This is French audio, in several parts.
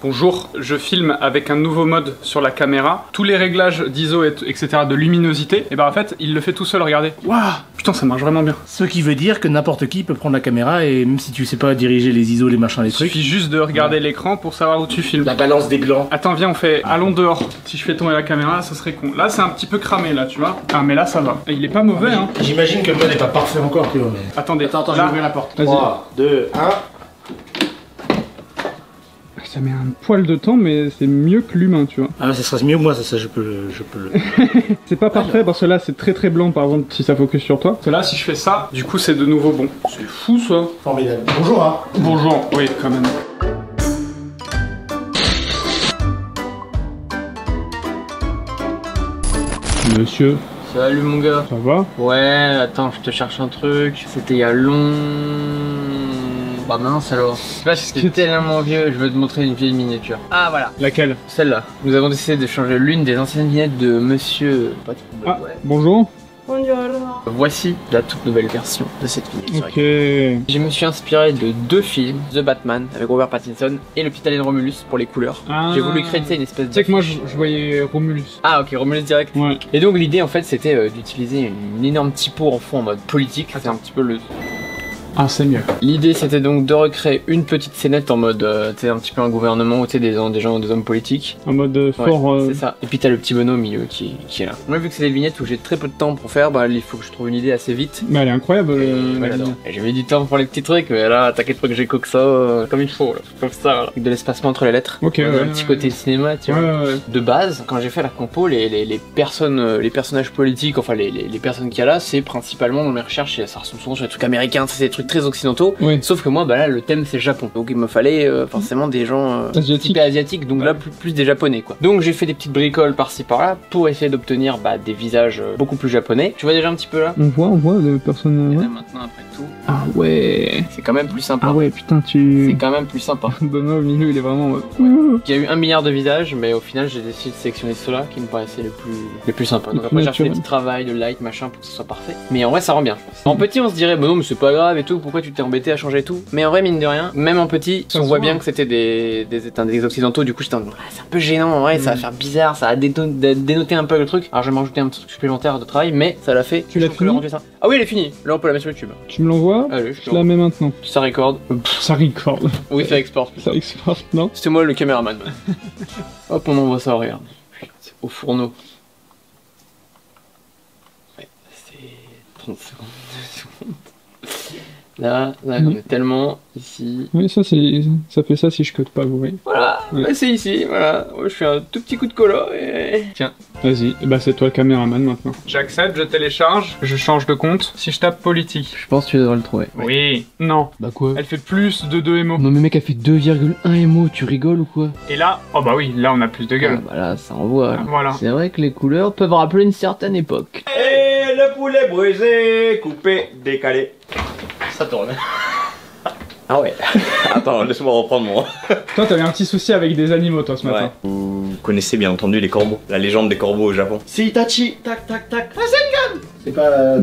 Bonjour, je filme avec un nouveau mode sur la caméra. Tous les réglages d'ISO, etc., de luminosité, et bah en fait, il le fait tout seul, regardez. Waouh, putain, ça marche vraiment bien. Ce qui veut dire que n'importe qui peut prendre la caméra et même si tu sais pas diriger les ISO, les machins, les Il trucs. suffit juste de regarder l'écran pour savoir où tu filmes. La balance des blancs. Attends, viens, on fait allons dehors. Si je fais tomber la caméra, ça serait con. Là, c'est un petit peu cramé, là, tu vois. Ah, mais là, ça va. Et il est pas mauvais, hein. J'imagine que le mode est pas parfait encore, tu vois. Mais... Attendez, Attends, je là. vais ouvrir la porte. Vas-y. 3, 2, 1. Ça met un poil de temps, mais c'est mieux que l'humain, tu vois. Ah, ça serait mieux, moi, ça je peux le. C'est pas parfait parce que là, c'est très blanc, par exemple, si ça focus sur toi. Parce que là, si je fais ça, du coup, c'est de nouveau bon. C'est fou, ça. Formidable. Bonjour, hein. Bonjour, oui, quand même. Monsieur, Salut mon gars. ça va? Ouais, attends, je te cherche un truc. C'était il y a long... Bah mince alors. C'est pas, c'était tellement vieux, je veux te montrer une vieille miniature. Ah voilà, Laquelle? celle-là. Nous avons décidé de changer l'une des anciennes vignettes de Monsieur... Ah, bonjour. Voici la toute nouvelle version de cette vignette. Ok. Je me suis inspiré de deux films, The Batman avec Robert Pattinson et Le Petit Alien Romulus pour les couleurs. Ah. J'ai voulu créer une espèce de... Tu sais que moi, je voyais Romulus. Ah ok, Romulus direct. Ouais. Et donc l'idée en fait c'était d'utiliser une énorme typo en fond en mode politique. C'est un petit peu le... Ah, c'est mieux. L'idée c'était donc de recréer une petite scénette en mode, tu sais, un petit peu un gouvernement où tu sais des hommes politiques. En mode fort. Ouais, c'est ça. Et puis t'as le petit bonhomme au milieu qui est là. Moi vu que c'est des vignettes où j'ai très peu de temps pour faire, bah il faut que je trouve une idée assez vite. Mais elle est incroyable. Ouais, j'adore. Et j'ai mis du temps pour les petits trucs, mais là t'inquiète pas que j'ai coque ça comme il faut, là. Comme ça, là. Avec de l'espacement entre les lettres. Ok, On a ouais, un petit côté cinéma, tu vois. Ouais. De base, quand j'ai fait la compo, les personnages politiques, enfin les personnes qu'il y a là, c'est principalement dans mes recherches, ça ressemble souvent sur des trucs américains, c'est des trucs très occidentaux. Oui. Sauf que moi, bah là, le thème c'est Japon. Donc il me fallait forcément des gens Asiatiques. asiatiques, donc là plus des japonais quoi. Donc j'ai fait des petites bricoles par-ci par-là pour essayer d'obtenir des visages beaucoup plus japonais. Tu vois déjà un petit peu là. On voit des personnes. Et Ouais. là, maintenant après tout, Ah ouais. c'est quand même plus sympa. Ah ouais, putain, C'est tu. quand même plus sympa. Benoît au milieu, il est vraiment. Il y a eu 1 milliard de visages, mais au final j'ai décidé de sélectionner ceux-là qui me paraissaient les plus sympas. Donc après j'ai fait des petits travails de light machin pour que ce soit parfait. Mais en vrai ça rend bien. En petit on se dirait bon non mais c'est pas grave et tout, pourquoi tu t'es embêté à changer tout. Mais en vrai mine de rien, même en petit, Ça on se voit voit. bien que c'était des occidentaux, du coup j'étais en mode, c'est un peu gênant en vrai, ça va faire bizarre, ça a dénoté un peu le truc. Alors je vais m'ajouter un petit truc supplémentaire de travail, mais ça l'a fait. Tu l'as Je trouve que le fini rendu est sympa. Ah oui elle est finie, là on peut la mettre sur YouTube. Tu me l'envoies? Allez, Je la mets maintenant. Ça record. Ça record. Oui ça exporte. Ça exporte, non? C'était moi le caméraman. Hop, on envoie ça, regarde. C'est au fourneau. Ouais, c'est 30 secondes. 2 secondes. Là, on est tellement ici. Oui, ça fait ça si je code pas, vous voyez. Voilà, Ouais. bah, c'est ici, voilà. Moi, je fais un tout petit coup de cola et... Tiens. Vas-y, bah c'est toi le caméraman maintenant. J'accepte, je télécharge, je change de compte. Si je tape politique. Je pense que tu devrais le trouver. Oui. Non. Bah quoi? Elle fait plus de 2 MO. Non mais mec, elle fait 2,1 MO, tu rigoles ou quoi? Et là, oh bah oui, là on a plus de gueule. Bah là, ça envoie. Là. Voilà. C'est vrai que les couleurs peuvent rappeler une certaine époque. Et le poulet brisé, coupé, décalé. Ça tourne. Ah ouais. Attends, laisse-moi reprendre moi. Toi, t'avais un petit souci avec des animaux, toi, ce matin. Vous connaissez bien entendu les corbeaux, la légende des corbeaux au Japon. Si, Tachi, tac, tac, tac. C'est pas.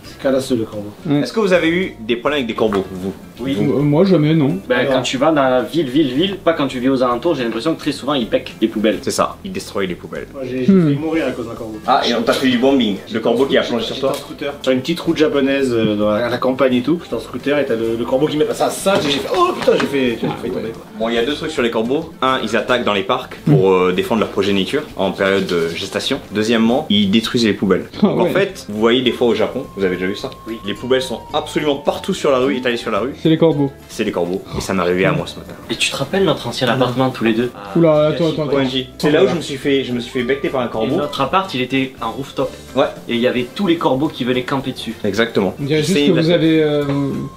C'est Karasu le corbeau. Est-ce que vous avez eu des problèmes avec des corbeaux, vous? Oui. Moi, jamais, non. Ben, Alors. quand tu vas dans la ville, pas quand tu vis aux alentours, j'ai l'impression que très souvent ils pèquent les poubelles. C'est ça, ils destroient les poubelles. Moi j'ai failli mourir à cause d'un corbeau. Ah, et on t'a fait du bombing. Le corbeau qui a plongé sur J'étais en toi. scooter. Sur une petite route japonaise à la campagne et tout. J'étais en scooter et t'as le corbeau qui met passé à ça. J'ai fait oh putain, j'ai failli tomber quoi. Bon, il y a 2 trucs sur les corbeaux. Un, ils attaquent dans les parcs pour défendre leur progéniture en période de gestation. Deuxièmement, ils détruisent les poubelles. Ah Donc en ouais. fait, vous voyez des fois au Japon, vous avez déjà vu ça? Oui. Les poubelles sont absolument partout sur la rue, étalées sur la rue. C'est les corbeaux. C'est les corbeaux. Et ça m'est arrivé à moi ce matin. Et tu te rappelles notre ancien appartement tous les deux? Oula, attends. C'est là où je me suis fait becter par un Et corbeau. notre appart il était en rooftop. Ouais. Et il y avait tous les corbeaux qui venaient camper dessus. Exactement. On dirait Je juste sais, que la-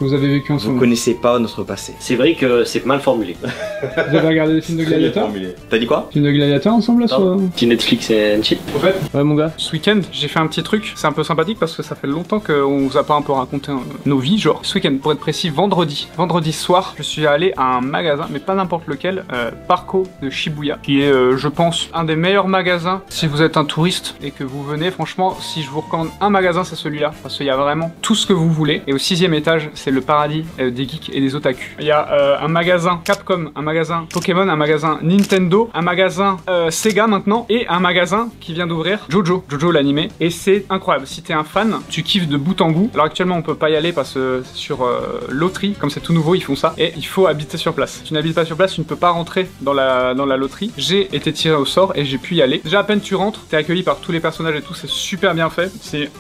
vous avez vécu Vous ensemble. connaissez pas notre passé. C'est vrai que c'est mal formulé. Vous avez regardé des films de gladiateurs? T'as dit quoi? Films de gladiateurs ensemble là, Non. sur... Petit Netflix et un chill. En fait, Ouais mon gars. ce week-end, j'ai fait un petit truc. C'est un peu sympathique parce que ça fait longtemps qu'on on vous a pas un peu raconté nos vies, genre. Ce week-end, pour être précis, vendredi soir, je suis allé à un magasin, mais pas n'importe lequel, Parco de Shibuya, qui est, je pense, un des meilleurs magasins si vous êtes un touriste et que vous venez. Franchement, si je vous recommande un magasin, c'est celui-là, parce qu'il y a vraiment tout ce que vous voulez. Et au 6e étage, c'est le paradis des geeks et des otaku. Il y a un magasin Capcom, un magasin Pokémon, un magasin Nintendo, un magasin Sega maintenant, et un magasin qui vient d'ouvrir, Jojo l'animé, et c'est incroyable. Si t'es un fan, tu kiffes de bout en bout. Alors actuellement, on peut pas y aller parce que sur loterie, comme c'est tout nouveau, ils font ça, et il faut habiter sur place. Si tu n'habites pas sur place, tu ne peux pas rentrer dans la loterie. J'ai été tiré au sort et j'ai pu y aller. Déjà à peine tu rentres, t'es accueilli par tous les personnages et tout, c'est super bien fait. C'est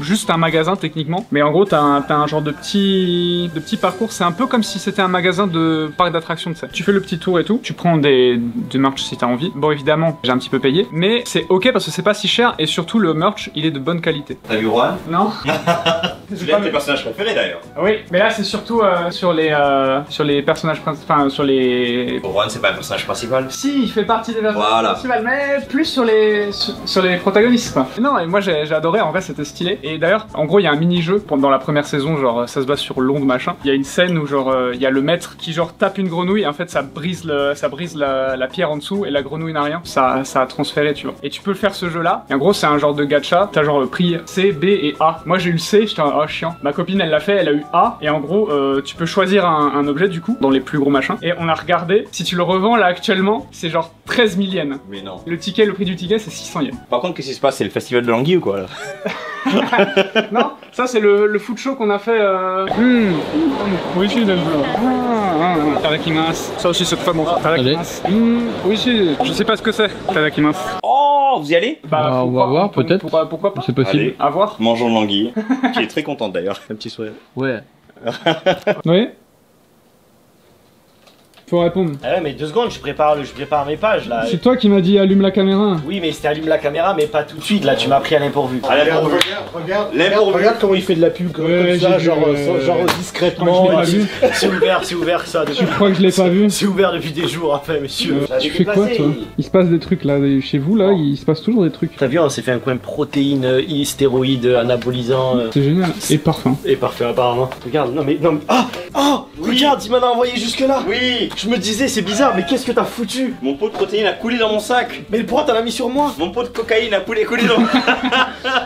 juste un magasin techniquement, mais en gros t'as un genre de petit parcours. C'est un peu comme si c'était un magasin de parc d'attractions, tu sais. Tu fais le petit tour et tout, tu prends des merch si t'as envie. Bon évidemment j'ai un petit peu payé, mais c'est ok parce que c'est pas si cher et surtout le merch il est de bonne qualité. T'as vu Juan? Non. C'est l'un de tes personnages préférés d'ailleurs. Oui, mais là c'est surtout sur les personnages principaux, enfin sur les... Juan c'est pas un personnage principal. Si, il fait partie des personnages Voilà. principaux, mais plus sur les protagonistes quoi. Non, et moi j'ai adoré, en vrai c'était stylé. Et d'ailleurs, en gros il y a un mini-jeu dans la première saison, genre ça se base sur l'onde machin. Il y a une scène où genre il y a le maître qui genre tape une grenouille et en fait ça brise la pierre en dessous et la grenouille n'a rien. Ça a transféré, tu vois. Et tu peux faire ce jeu là. Et en gros c'est un genre de gacha, t'as genre pris C, B et A. Moi j'ai eu le C, j'étais oh chiant. Ma copine elle l'a fait, elle a eu A. Et en gros tu peux choisir un objet du coup dans les plus gros machins. Et on a regardé, si tu le revends là actuellement, c'est genre 13 000 yens. Mais non. Le prix du ticket c'est 600 yens. Par contre, qu'est-ce qui se passe? C'est le festival de l'anguille ou quoi là? Non, ça c'est le food show qu'on a fait. Oui, si, Tadakimasu. Ça aussi c'est très bon. Tadakimasu. Oui, si, je sais pas ce que c'est. Tadakimasu. Oh, vous y allez? Bah, on va voir peut-être. Pourquoi pas? C'est possible. Allez. À voir. Mangeons de l'anguille, qui est très contente d'ailleurs. Un petit sourire. Ouais. Oui. Faut répondre. Ah ouais, mais 2 secondes, je prépare mes pages là. C'est toi qui m'as dit allume la caméra. Oui, mais c'était allume la caméra, mais pas tout de suite. Là, tu m'as pris à l'improvu. Regarde comment il fait de la pub comme ça, genre discrètement. C'est ouvert ça. Tu crois que je l'ai pas vu? C'est ouvert depuis des jours, enfin, monsieur. Tu fais quoi toi? Il se passe des trucs là, chez vous là, il se passe toujours des trucs. T'as vu, on s'est fait un coin protéines, stéroïdes, anabolisants. C'est génial. Et parfum. Et parfait apparemment. Regarde, non mais. Ah! Oh! Regarde, il m'en a envoyé jusque là! Oui. Je me disais, c'est bizarre, mais qu'est-ce que t'as foutu? Mon pot de protéines a coulé dans mon sac. Mais pourquoi t'en as mis sur moi? Mon pot de cocaïne a coulé dans mon sac.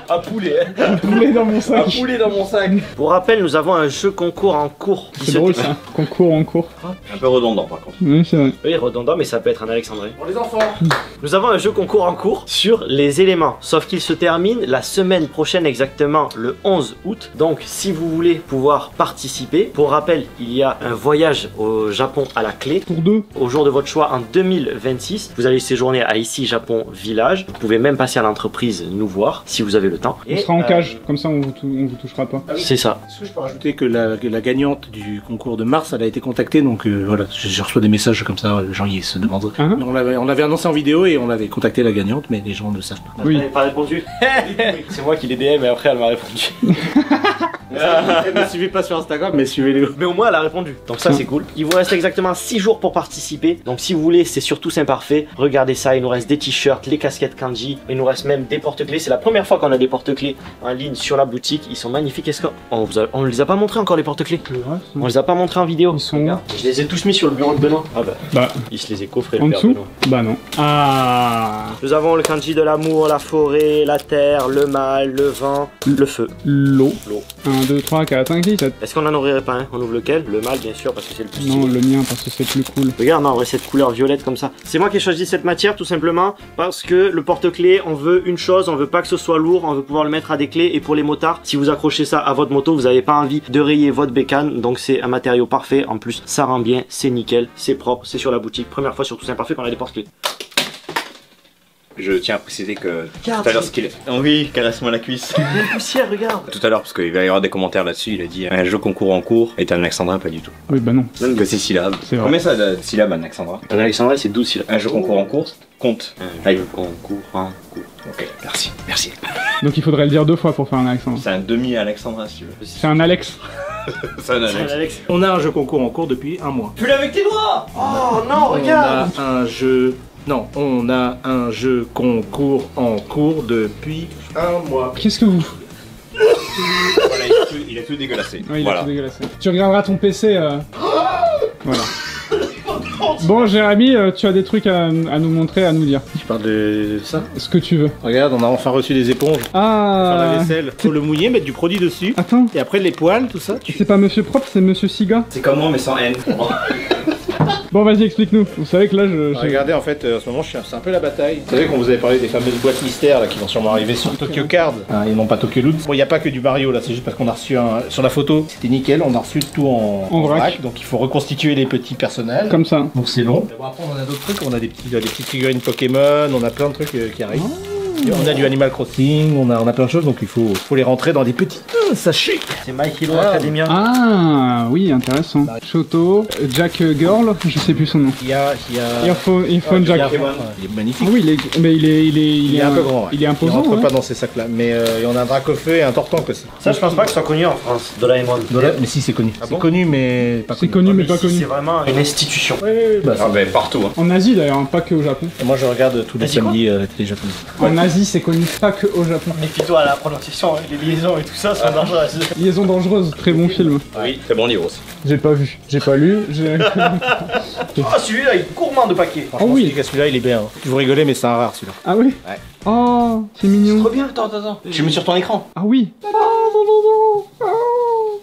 Un poulet, hein. Poulet dans mon sac. A coulé dans mon sac. Pour rappel, nous avons un jeu concours en cours. C'est drôle ça. Concours en cours. Un peu redondant par contre. Oui, c'est vrai. Oui, redondant, mais ça peut être un alexandrin. Pour les enfants. Nous avons un jeu concours en cours sur les éléments. Sauf qu'il se termine la semaine prochaine, exactement le 11 août. Donc, si vous voulez pouvoir participer, pour rappel, il y a un voyage au Japon à la clé. Pour deux. Au jour de votre choix en 2026. Vous allez séjourner à ici Japon Village. Vous pouvez même passer à l'entreprise nous voir si vous avez le temps. On sera en cage, comme ça on vous touchera pas. C'est ça. Est-ce que je peux rajouter que la gagnante du concours de mars, elle a été contactée, donc voilà, je reçois des messages comme ça, les gens ils se demandent. Uh-huh. On l'avait annoncé en vidéo et on avait contacté la gagnante, mais les gens ne savent pas. Oui. Elle n'a pas répondu. C'est moi qui l'ai DM et après elle m'a répondu. Ne suivez pas sur Instagram, mais suivez-les. Mais au moins elle a répondu. Donc ça c'est cool. Il vous reste exactement 6 jours pour participer. Donc si vous voulez, c'est surtout imparfait. Regardez ça, il nous reste des t-shirts, les casquettes kanji, il nous reste même des porte-clés. C'est la première fois qu'on a des porte-clés en ligne sur la boutique. Ils sont magnifiques. Est-ce qu'on les a pas montré encore les porte-clés? On les a pas montré en vidéo. Ils sont où? Je les ai tous mis sur le bureau de Benoît. Ah Bah. Il se les est coffrés En le père dessous? Benoît. Bah non. Ah. Nous avons le kanji de l'amour, la forêt, la terre, le mal, le vent, le feu. L'eau. L'eau. 1, 2, 3, 4, 5, 6, 7. Est-ce qu'on en ouvrirait pas un? On ouvre lequel? Le mal bien sûr parce que c'est le plus Non, stylé. le mien parce que c'est plus cool. Regarde, non, en vrai, cette couleur violette comme ça. C'est moi qui ai choisi cette matière tout simplement parce que le porte-clés, on veut une chose, on veut pas que ce soit lourd, on veut pouvoir le mettre à des clés. Et pour les motards, si vous accrochez ça à votre moto, vous n'avez pas envie de rayer votre bécane. Donc c'est un matériau parfait. En plus, ça rend bien, c'est nickel, c'est propre, c'est sur la boutique. Première fois sur Tous Imparfaits qu'on a des porte-clés. Je tiens à préciser que Regarde, tout à l'heure ce qu'il est. Oh oui, caresse-moi la cuisse. la poussière, regarde. Tout à l'heure, parce qu'il va y avoir des commentaires là-dessus, il a dit un jeu concours en cours est un alexandrin, pas du tout. Oui, bah non. Même que c'est syllabes. C'est vrai. Combien ça de syllabes un alexandrin? Un alexandrin, c'est 12 syllabes. Un jeu concours en cours compte. Un jeu concours en cours. Ok, merci, merci. Donc il faudrait le dire 2 fois pour faire un Alexandre. C'est un demi-alexandrin si tu veux. C'est un Alex. C'est un Alex. Alex. On a un jeu concours en cours depuis un mois. Fais-le avec tes doigts. Oh non, regarde. On a un jeu... Non, on a un jeu concours en cours depuis un mois. Qu'est-ce que vous... Voilà, il est tout dégueulassé. Oui, il Voilà. est tout dégueulassé. Tu regarderas ton PC. Voilà. Bon, Jérémy, tu as des trucs à nous montrer, à nous dire. Je parle de ça. Ce que tu veux. Regarde, on a enfin reçu des éponges. Pour la Ah. vaisselle. Faut le mouiller, mettre du produit dessus. Attends. Et après les poils, tout ça. C'est pas Monsieur Propre, c'est Monsieur Siga. C'est comme moi mais sans haine. Bon, vas-y, explique-nous. Vous savez que là, Regardez, en fait, en ce moment, c'est un peu la bataille. Vous savez qu'on vous avait parlé des fameuses boîtes mystères là, qui vont sûrement arriver sur Tokyo Card et non pas Tokyo Loot. Bon, il n'y a pas que du Mario là, c'est juste parce qu'on a reçu sur la photo, c'était nickel, on a reçu tout en vrac. Donc il faut reconstituer les petits personnages. Comme ça. Donc c'est long. Bon, après, on a d'autres trucs, on a des petites figurines Pokémon, on a plein de trucs qui arrivent. Et on a du Animal Crossing, on a plein de choses, donc il faut les rentrer dans des petits sachets. C'est My Hero Academia. Ah, oui, intéressant. Shoto, Jack Girl, je sais plus son nom. Il y a Earphone Jack. Il est magnifique. Ah oui, mais il est un peu grand. Ouais. Il est imposant. Il rentre ouais. pas dans ces sacs là. Mais on a un Dracofeu et un Tortank aussi. Ça, je pense pas que ce soit connu en France. Doraemon. Mais si, c'est connu. C'est connu, mais pas C'est connu. connu, mais pas C'est connu. vraiment une institution. Bah, Ah ben partout. Hein. En Asie d'ailleurs, pas que au Japon. moi, je regarde tous les Vas-y, quoi samedis la télé japonaise. En Asie, c'est connu pas que au Japon. Méfie-toi à la prononciation, les liaisons et tout ça sont dangereuses. Liaison dangereuse, très bon film. Oui, très bon livre aussi. J'ai pas vu, j'ai pas lu. Ah, celui-là, il est gourmand de paquets. Oh oui. Celui-là, il est bien. Vous rigolez, mais c'est un rare celui-là. Ah oui. Ouais. Oh, c'est mignon. Trop bien, attends. Je mets sur ton écran. Ah oui.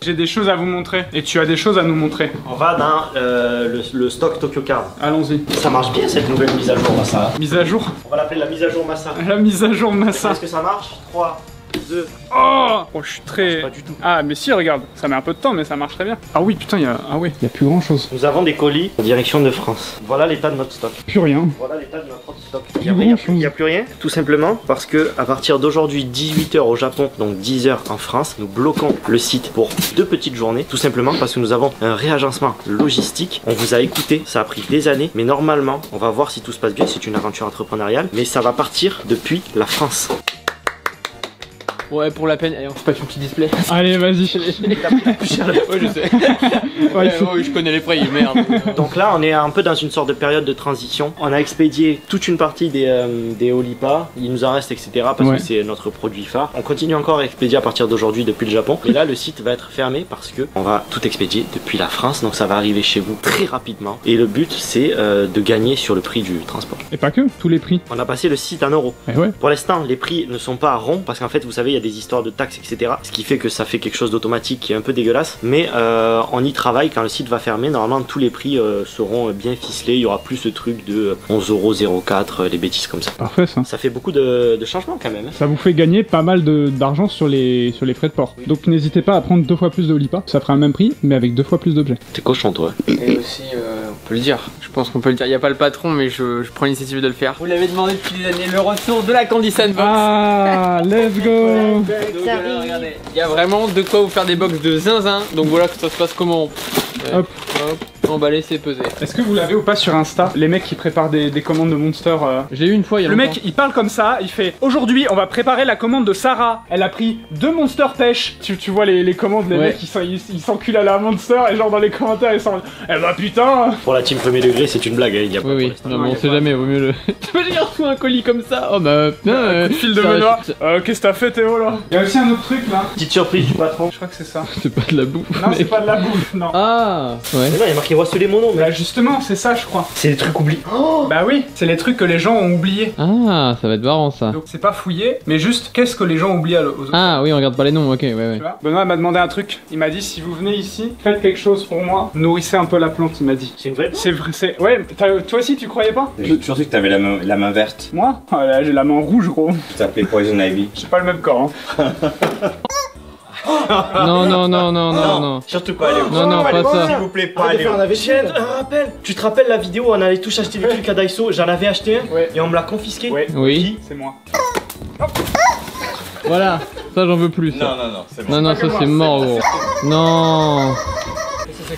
J'ai des choses à vous montrer et tu as des choses à nous montrer. On va dans le stock Tokyo Card. Allons-y. Ça marche bien cette nouvelle mise à jour, Massa. Mise à jour. On va l'appeler la mise à jour Massa. La mise à jour Massa. Est-ce que ça marche 3, 2. Oh, je suis très. Pas du tout. Ah, mais si, regarde, ça met un peu de temps, mais ça marche très bien. Ah oui, putain, il y a. Ah oui, il y a plus grand chose. Nous avons des colis en direction de France. Voilà l'état de notre stock. Plus rien. Voilà l'état de notre stock. Plus Il grand-chose. n'y a plus rien, tout simplement parce que à partir d'aujourd'hui 18h au Japon, donc 10h en France, nous bloquons le site pour 2 petites journées, tout simplement parce que nous avons un réagencement logistique. On vous a écouté, ça a pris des années, mais normalement, on va voir si tout se passe bien, c'est une aventure entrepreneuriale, mais ça va partir depuis la France. Ouais, pour la peine, allez, on se passe un petit display. Allez, vas-y. Ouais, je sais. Ouais, il faut- Oui, je connais les prix, merde. Donc là, on est un peu dans une sorte de période de transition. On a expédié toute une partie des Olipa, il nous en reste, etc. parce Ouais. que c'est notre produit phare. On continue encore à expédier à partir d'aujourd'hui depuis le Japon. Mais là, le site va être fermé parce que on va tout expédier depuis la France, donc ça va arriver chez vous très rapidement. Et le but, c'est de gagner sur le prix du transport. Et pas que, tous les prix. On a passé le site à 1 euro. Eh ouais. Pour l'instant, les prix ne sont pas ronds parce qu'en fait, vous savez, il y a des histoires de taxes, etc. Ce qui fait que ça fait quelque chose d'automatique qui est un peu dégueulasse. Mais on y travaille quand le site va fermer. Normalement, tous les prix seront bien ficelés. Il y aura plus ce truc de 11,04 €, les bêtises comme ça. Parfait ça. Ça fait beaucoup de changements quand même. Hein. Ça vous fait gagner pas mal d'argent sur les frais de port. Donc n'hésitez pas à prendre 2 fois plus de Olipa. Ça fera le même prix, mais avec 2 fois plus d'objets. T'es cochon, toi. Et aussi, on peut le dire. Je pense qu'on peut le dire. Il n'y a pas le patron, mais je prends l'initiative de le faire. Vous l'avez demandé depuis des années, le retour de la Candy Sandbox. Ah, let's go. Donc, regardez, il y a vraiment de quoi vous faire des box de zinzin. Donc voilà que ça se passe comment. Hop. Emballer, c'est peser. Est-ce que vous l'avez ou pas sur Insta? Les mecs qui préparent des commandes de Monster. J'ai eu une fois, il y a Le longtemps. mec, il parle comme ça, il fait aujourd'hui, on va préparer la commande de Sarah. Elle a pris 2 Monster pêche. Tu vois les commandes, les Ouais. mecs, ils s'enculent à la Monster et genre dans les commentaires, ils sont. Eh bah putain. Pour la team premier degré, c'est une blague. Hein. Il y a pas Oui, pour oui, l'instant. non, mais Non, on y a sait pas. jamais, vaut mieux le. J'ai reçu un colis comme ça. Oh bah, Un coup de fil de ça- Benoît. ça- Qu'est-ce que t'as fait, Théo là? Il y a aussi un autre truc là. Petite surprise du patron. Je crois que c'est ça. C'est pas de la bouffe. Non, mais- c'est pas de la bouffe, non. Ah, ouais. Mais non, il y a marqué voici les monos, mais Bah justement, c'est ça, je crois. c'est des trucs oubliés. Bah oui, c'est les trucs que les gens ont oubliés. Ah, ça va être marrant ça. Donc c'est pas fouillé, mais juste qu'est-ce que les gens oublient aux autres. Ah oui, on regarde pas les noms, ok, ouais, ouais. Tu vois Benoît m'a demandé un truc. Il m'a dit si vous venez ici, faites quelque chose pour moi. Nourrissez un peu la plante, il m'a dit. C'est une vraie. C'est vrai, c'est. Ouais, toi aussi tu croyais pas? J'ai toujours su que t'avais la main verte. Moi Ah là, j'ai la main rouge, gros. Tu t'appelais Poison Ivy. J'ai pas le même corps, hein. Non, non, non, non, non, non. Surtout pas, allez. Non, non, pas ça. S'il vous plaît, pas Arrête de Léo. faire un AVC. Un rappel. Tu te rappelles la vidéo où on allait tous acheter des trucs à Daiso? J'en avais acheté un Ouais. et on me l'a confisqué. Ouais. Oui. C'est moi. Voilà, ça j'en veux plus. Ça. Non, non, non, c'est bon. Non, non, pas que ça moi, c'est mort, gros. Non.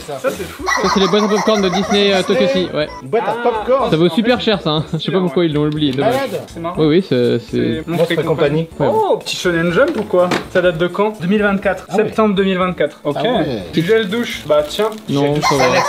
Ça c'est fou. Ça c'est les boîtes à popcorn de Disney Tokyo Sea, ouais. Une boîte à popcorn. Ça vaut super cher ça, hein. Je sais pas pourquoi ils l'ont oublié, dommage. Malade. C'est marrant. Oui, oui, c'est. C'est Monstre et compagnie. Ouais. Oh, petit Shonen Jump ou quoi? Ça date de quand? 2024. Ah ouais. Septembre 2024. Ok. Ah ouais. Du gel douche. Bah tiens. Non, Gel ça douche. va.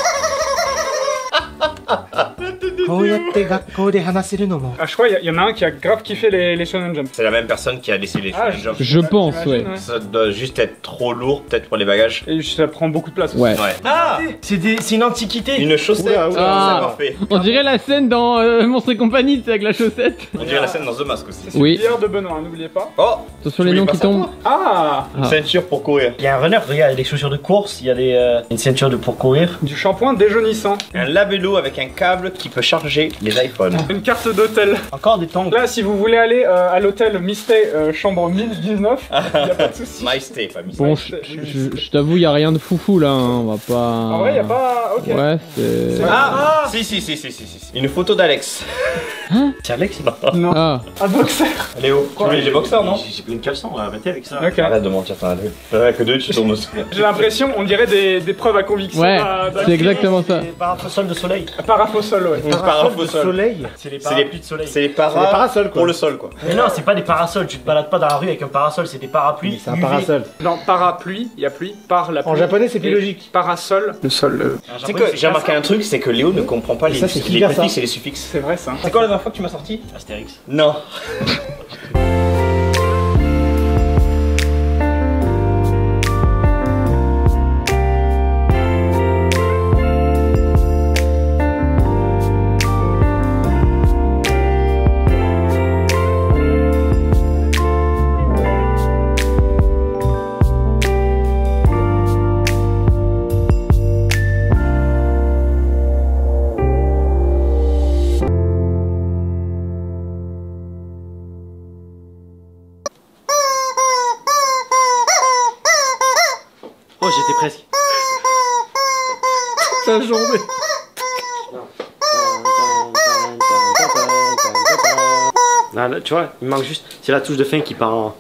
Ah, je crois qu'il y en a un qui a grave kiffé les Shonen Jump. C'est la même personne qui a laissé les Ah, Shonen Jump. Je pense, ouais. Ça doit juste être trop lourd, peut-être pour les bagages. Et ça prend beaucoup de place aussi. Ouais. Ouais. Ah, c'est une antiquité. Une chaussette. Oula, oula. Ah. C'est parfait. On dirait la scène dans Monstres et compagnie, c'est avec la chaussette. On dirait la scène dans The Mask aussi. C'est Oui. une bière de Benoît, n'oubliez pas. Oh, Attention les noms qui tombent. Ah, une ceinture pour courir. Il y a un runner, regarde, il y a des chaussures de course, il y a une ceinture pour courir. du shampoing déjaunissant. Un labello avec un câble qui peut charger les iPhones. Une carte d'hôtel. Encore des tongs. Là, si vous voulez aller à l'hôtel Mistay, chambre 1019, y a pas de souci. MyStay, pas MyStay. Bon, je t'avoue, y a rien de foufou là, hein. On va pas. En vrai, y a pas. Ok. Ouais, c'est. Ah, si. Une photo d'Alex. C'est Alex, non. Non. Ah, Un boxer. Léo, tu mets les boxers, non? J'ai pris une caleçon, arrêtez avec ça. Ok. Arrête de mentir, t'en as deux. Que deux, tu tombes aussi. J'ai l'impression, on dirait des preuves à conviction. ouais, d'un c'est exactement ça. C'est parasol de soleil. Parafosol, ouais. Parasol de soleil. C'est les parapluies de soleil. C'est les C'est des parasols, quoi. pour le sol, quoi. Mais non, c'est pas des parasols, tu te balades pas dans la rue avec un parasol, c'est des parapluies. C'est un UV. parasol. Non, parapluie, y a pluie, par la pluie. En japonais, c'est plus Et logique. Parasol, le sol. En Tu sais japonais, que c'est j'ai pas remarqué ça. un truc, c'est que Léo ne comprend pas les Ça, c'est les super, ça. préfixes et les suffixes. C'est vrai ça. C'est quoi la dernière fois que tu m'as sorti? Astérix. Non. Oh, j'étais presque. La journée. Là, tu vois, il manque juste. C'est la touche de fin qui part en.